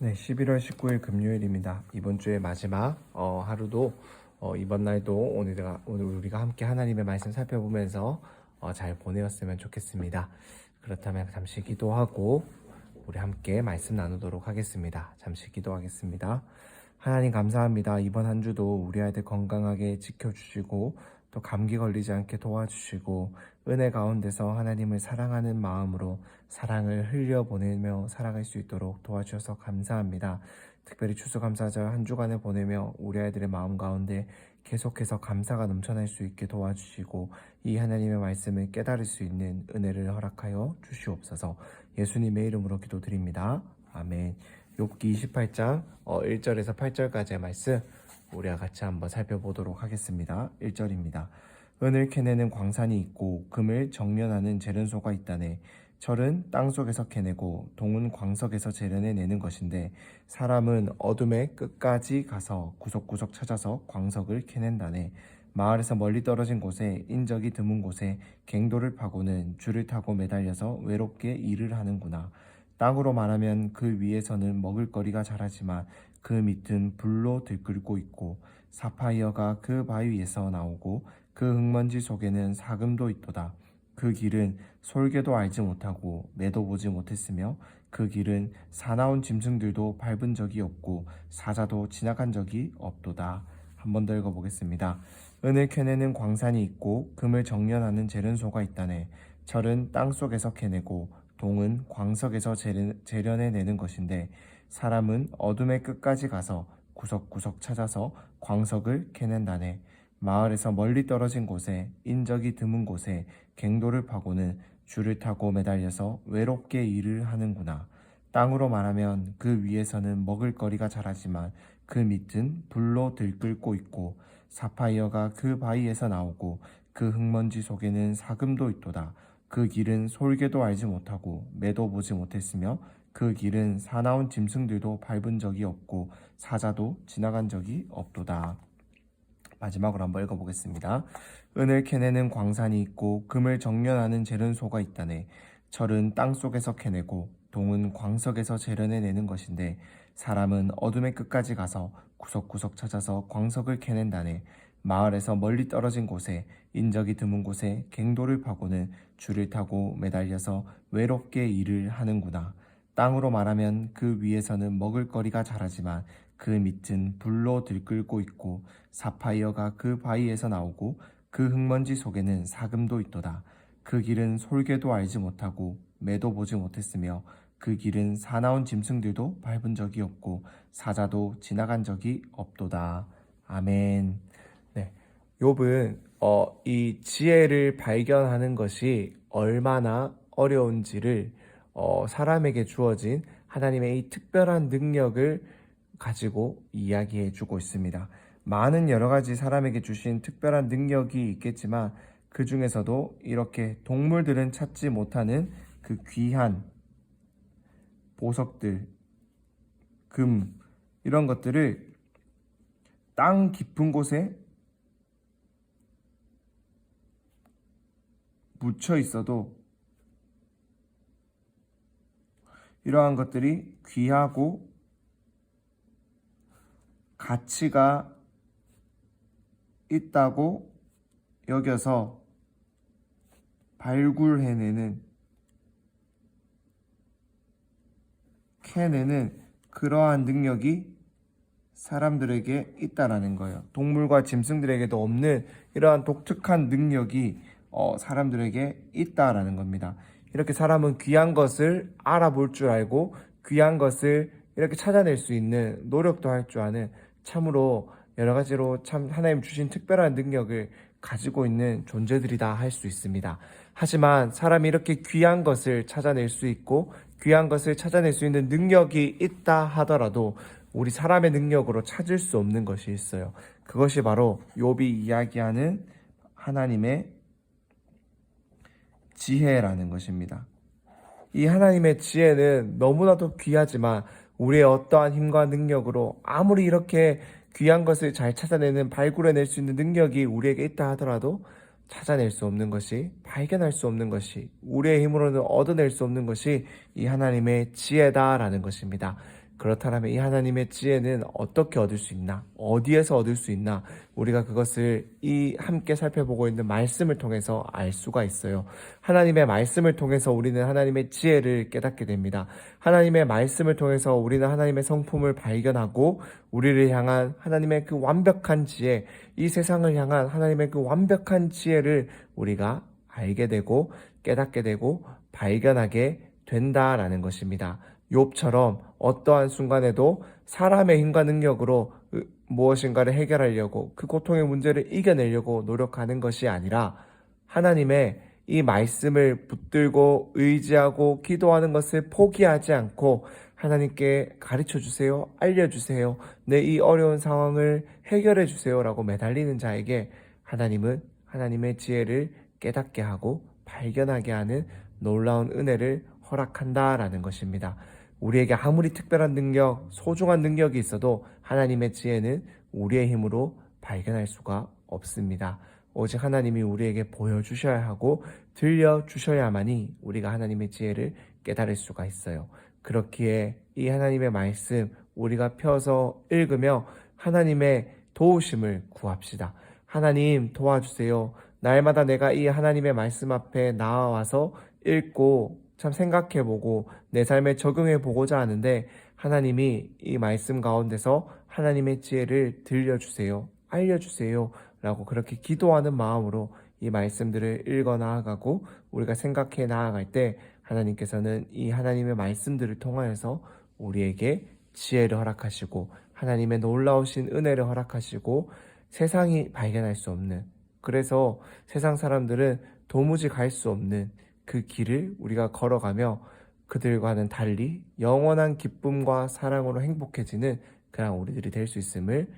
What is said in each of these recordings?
네, 11월 19일 금요일입니다. 이번 주의 마지막 하루도 이번 날도 오늘 우리가 함께 하나님의 말씀 살펴보면서 잘 보내었으면 좋겠습니다. 그렇다면 잠시 기도하고 우리 함께 말씀 나누도록 하겠습니다. 잠시 기도하겠습니다. 하나님 감사합니다. 이번 한 주도 우리 아이들 건강하게 지켜주시고 또 감기 걸리지 않게 도와주시고 은혜 가운데서 하나님을 사랑하는 마음으로 사랑을 흘려보내며 살아갈 수 있도록 도와주셔서 감사합니다. 특별히 추수감사절 한 주간을 보내며 우리 아이들의 마음 가운데 계속해서 감사가 넘쳐날 수 있게 도와주시고 이 하나님의 말씀을 깨달을 수 있는 은혜를 허락하여 주시옵소서. 예수님의 이름으로 기도드립니다. 아멘. 욥기 28장 1절에서 8절까지의 말씀 우리와 같이 한번 살펴보도록 하겠습니다. 1절입니다. 은을 캐내는 광산이 있고 금을 정련하는 재련소가 있다네. 철은 땅속에서 캐내고 동은 광석에서 재련해내는 것인데 사람은 어둠의 끝까지 가서 구석구석 찾아서 광석을 캐낸다네. 마을에서 멀리 떨어진 곳에 인적이 드문 곳에 갱도를 파고는 줄을 타고 매달려서 외롭게 일을 하는구나. 땅으로 말하면 그 위에서는 먹을거리가 자라지만 그 밑은 불로 들끓고 있고 사파이어가 그 바위 위에서 나오고 그 흙먼지 속에는 사금도 있도다. 그 길은 솔개도 알지 못하고 매도 보지 못했으며 그 길은 사나운 짐승들도 밟은 적이 없고 사자도 지나간 적이 없도다. 한 번 더 읽어보겠습니다. 은을 캐내는 광산이 있고 금을 정련하는 재련소가 있다네. 철은 땅속에서 캐내고 동은 광석에서 재련해내는 것인데 사람은 어둠의 끝까지 가서 구석구석 찾아서 광석을 캐낸다네. 마을에서 멀리 떨어진 곳에 인적이 드문 곳에 갱도를 파고는 줄을 타고 매달려서 외롭게 일을 하는구나. 땅으로 말하면 그 위에서는 먹을거리가 자라지만 그 밑은 불로 들끓고 있고 사파이어가 그 바위에서 나오고 그 흙먼지 속에는 사금도 있도다. 그 길은 솔개도 알지 못하고 매도 보지 못했으며 그 길은 사나운 짐승들도 밟은 적이 없고 사자도 지나간 적이 없도다. 마지막으로 한번 읽어보겠습니다. 은을 캐내는 광산이 있고 금을 정련하는 재련소가 있다네. 철은 땅속에서 캐내고 동은 광석에서 재련해내는 것인데 사람은 어둠의 끝까지 가서 구석구석 찾아서 광석을 캐낸다네. 마을에서 멀리 떨어진 곳에 인적이 드문 곳에 갱도를 파고는 줄을 타고 매달려서 외롭게 일을 하는구나. 땅으로 말하면 그 위에서는 먹을거리가 자라지만 그 밑은 불로 들끓고 있고 사파이어가 그 바위에서 나오고 그 흙먼지 속에는 사금도 있도다. 그 길은 솔개도 알지 못하고 매도 보지 못했으며 그 길은 사나운 짐승들도 밟은 적이 없고 사자도 지나간 적이 없도다. 아멘. 네, 욥은 이 지혜를 발견하는 것이 얼마나 어려운지를 사람에게 주어진 하나님의 이 특별한 능력을 가지고 이야기해 주고 있습니다. 많은 여러 가지 사람에게 주신 특별한 능력이 있겠지만 그 중에서도 이렇게 동물들은 찾지 못하는 그 귀한 보석들, 금, 이런 것들을 땅 깊은 곳에 묻혀 있어도 이러한 것들이 귀하고 가치가 있다고 여겨서 캐내는 그러한 능력이 사람들에게 있다라는 거예요. 동물과 짐승들에게도 없는 이러한 독특한 능력이 사람들에게 있다라는 겁니다. 이렇게 사람은 귀한 것을 알아볼 줄 알고 귀한 것을 이렇게 찾아낼 수 있는 노력도 할 줄 아는 참으로 여러 가지로 참 하나님 주신 특별한 능력을 가지고 있는 존재들이다 할 수 있습니다. 하지만 사람이 이렇게 귀한 것을 찾아낼 수 있고 귀한 것을 찾아낼 수 있는 능력이 있다 하더라도 우리 사람의 능력으로 찾을 수 없는 것이 있어요. 그것이 바로 욥이 이야기하는 하나님의 지혜라는 것입니다. 이 하나님의 지혜는 너무나도 귀하지만 우리의 어떠한 힘과 능력으로 아무리 이렇게 귀한 것을 잘 찾아내는 발굴해낼 수 있는 능력이 우리에게 있다 하더라도 찾아낼 수 없는 것이, 발견할 수 없는 것이, 우리의 힘으로는 얻어낼 수 없는 것이 이 하나님의 지혜다라는 것입니다. 그렇다면 이 하나님의 지혜는 어떻게 얻을 수 있나? 어디에서 얻을 수 있나? 우리가 그것을 이 함께 살펴보고 있는 말씀을 통해서 알 수가 있어요. 하나님의 말씀을 통해서 우리는 하나님의 지혜를 깨닫게 됩니다. 하나님의 말씀을 통해서 우리는 하나님의 성품을 발견하고 우리를 향한 하나님의 그 완벽한 지혜, 이 세상을 향한 하나님의 그 완벽한 지혜를 우리가 알게 되고 깨닫게 되고 발견하게 된다라는 것입니다. 욥처럼 어떠한 순간에도 사람의 힘과 능력으로 무엇인가를 해결하려고 그 고통의 문제를 이겨내려고 노력하는 것이 아니라 하나님의 이 말씀을 붙들고 의지하고 기도하는 것을 포기하지 않고 하나님께 가르쳐 주세요, 알려주세요, 내 이 어려운 상황을 해결해 주세요라고 매달리는 자에게 하나님은 하나님의 지혜를 깨닫게 하고 발견하게 하는 놀라운 은혜를 허락한다라는 것입니다. 우리에게 아무리 특별한 능력, 소중한 능력이 있어도 하나님의 지혜는 우리의 힘으로 발견할 수가 없습니다. 오직 하나님이 우리에게 보여주셔야 하고 들려주셔야만이 우리가 하나님의 지혜를 깨달을 수가 있어요. 그렇기에 이 하나님의 말씀 우리가 펴서 읽으며 하나님의 도우심을 구합시다. 하나님 도와주세요. 날마다 내가 이 하나님의 말씀 앞에 나와서 읽고 참 생각해보고 내 삶에 적용해보고자 하는데 하나님이 이 말씀 가운데서 하나님의 지혜를 들려주세요, 알려주세요 라고 그렇게 기도하는 마음으로 이 말씀들을 읽어 나아가고 우리가 생각해 나아갈 때 하나님께서는 이 하나님의 말씀들을 통하여서 우리에게 지혜를 허락하시고 하나님의 놀라우신 은혜를 허락하시고 세상이 발견할 수 없는, 그래서 세상 사람들은 도무지 갈 수 없는 그 길을 우리가 걸어가며 그들과는 달리 영원한 기쁨과 사랑으로 행복해지는 그런 우리들이 될 수 있음을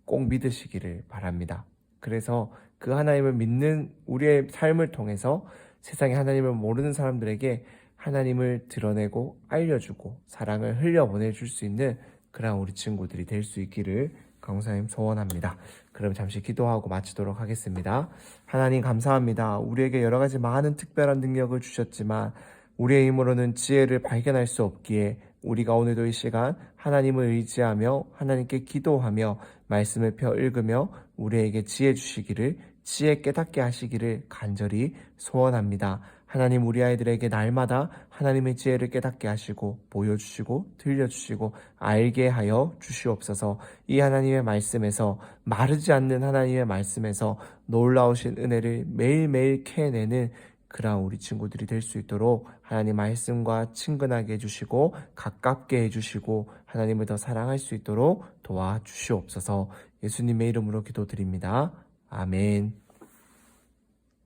꼭 믿으시기를 바랍니다. 그래서 그 하나님을 믿는 우리의 삶을 통해서 세상에 하나님을 모르는 사람들에게 하나님을 드러내고 알려주고 사랑을 흘려보내줄 수 있는 그런 우리 친구들이 될 수 있기를 강사님 소원합니다. 그럼 잠시 기도하고 마치도록 하겠습니다. 하나님 감사합니다. 우리에게 여러 가지 많은 특별한 능력을 주셨지만 우리의 힘으로는 지혜를 발견할 수 없기에 우리가 오늘도 이 시간 하나님을 의지하며 하나님께 기도하며 말씀을 펴 읽으며 우리에게 지혜 주시기를, 지혜 깨닫게 하시기를 간절히 소원합니다. 하나님 우리 아이들에게 날마다 하나님의 지혜를 깨닫게 하시고 보여주시고 들려주시고 알게 하여 주시옵소서. 이 하나님의 말씀에서 마르지 않는 하나님의 말씀에서 놀라우신 은혜를 매일매일 캐내는 그러한 우리 친구들이 될 수 있도록 하나님 말씀과 친근하게 해주시고 가깝게 해주시고 하나님을 더 사랑할 수 있도록 도와주시옵소서. 예수님의 이름으로 기도드립니다. 아멘.